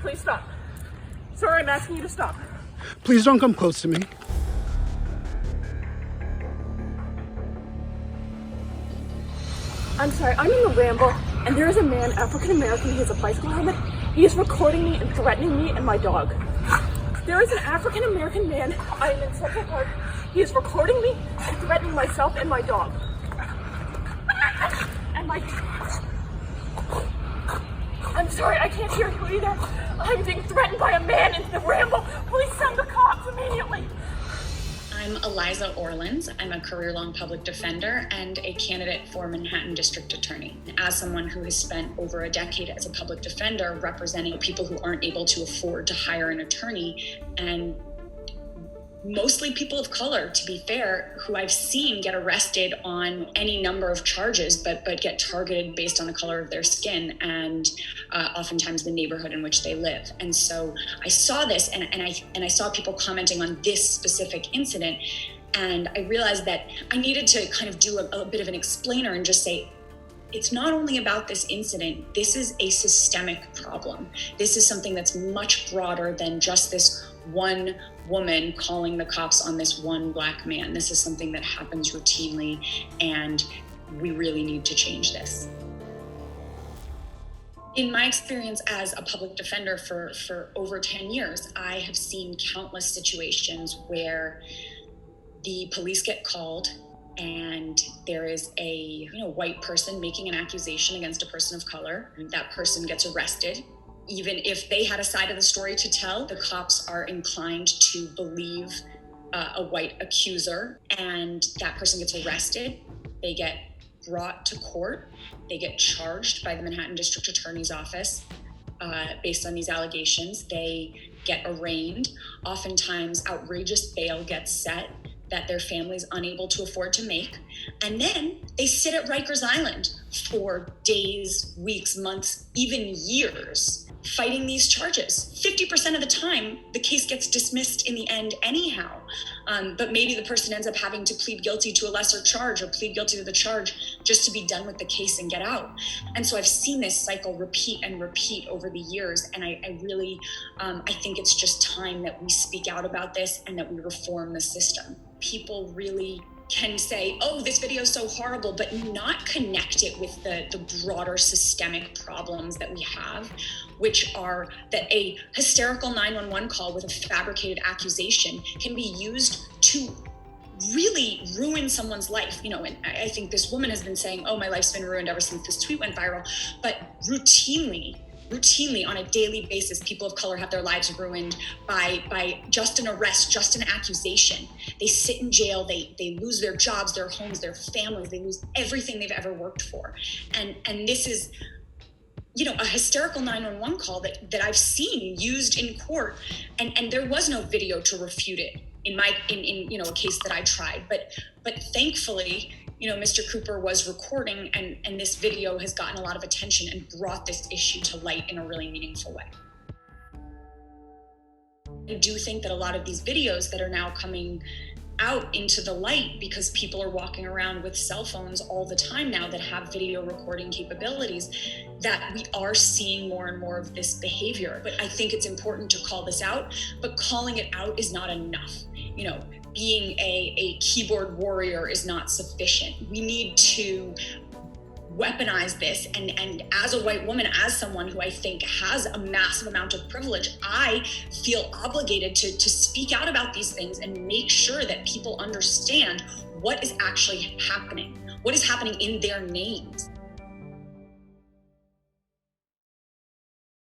Please stop. Sir, I'm asking you to stop. Please don't come close to me. I'm sorry, I'm in the Ramble, and there is a man, African American, he has a bicycle helmet. He is recording me and threatening me and my dog. There is an African American man, I am in Central Park. He is recording me and threatening myself and my dog. And I'm sorry, I can't hear you either. I'm being threatened by a man in the Ramble. Please send the cops immediately. I'm Eliza Orlins. I'm a career-long public defender and a candidate for Manhattan District Attorney. As someone who has spent over a decade as a public defender representing people who aren't able to afford to hire an attorney, and mostly people of color, to be fair, who I've seen get arrested on any number of charges, but get targeted based on the color of their skin and oftentimes the neighborhood in which they live. And so I saw this and I saw people commenting on this specific incident, and I realized that I needed to kind of do a bit of an explainer and just say, it's not only about this incident, this is a systemic problem. This is something that's much broader than just this one woman calling the cops on this one Black man. This is something that happens routinely, and we really need to change this. In my experience as a public defender for over 10 years, I have seen countless situations where the police get called and there is a white person making an accusation against a person of color. That person gets arrested. Even if they had a side of the story to tell, the cops are inclined to believe a white accuser, and that person gets arrested. They get brought to court. They get charged by the Manhattan District Attorney's Office based on these allegations. They get arraigned. Oftentimes, outrageous bail gets set that their family's unable to afford to make. And then they sit at Rikers Island for days, weeks, months, even years, fighting these charges. 50% of the time, the case gets dismissed in the end anyhow. But maybe the person ends up having to plead guilty to a lesser charge or plead guilty to the charge just to be done with the case and get out. And so I've seen this cycle repeat and repeat over the years. And I really, I think it's just time that we speak out about this and that we reform the system. People really can say, oh, this video is so horrible, but not connect it with the broader systemic problems that we have, which are that a hysterical 911 call with a fabricated accusation can be used to really ruin someone's life. And I think this woman has been saying, oh, my life's been ruined ever since this tweet went viral. But routinely on a daily basis, people of color have their lives ruined by just an arrest, just an accusation. They sit in jail, they lose their jobs, their homes, their families, they lose everything they've ever worked for. And this is, a hysterical 911 call that I've seen used in court, and there was no video to refute it in a case that I tried. But thankfully, Mr. Cooper was recording, and this video has gotten a lot of attention and brought this issue to light in a really meaningful way. I do think that a lot of these videos that are now coming out into the light, because people are walking around with cell phones all the time now that have video recording capabilities, that we are seeing more and more of this behavior. But I think it's important to call this out, but calling it out is not enough. Being a keyboard warrior is not sufficient. We need to weaponize this, and as a white woman, as someone who I think has a massive amount of privilege, I feel obligated to speak out about these things and make sure that people understand what is actually happening, what is happening in their names.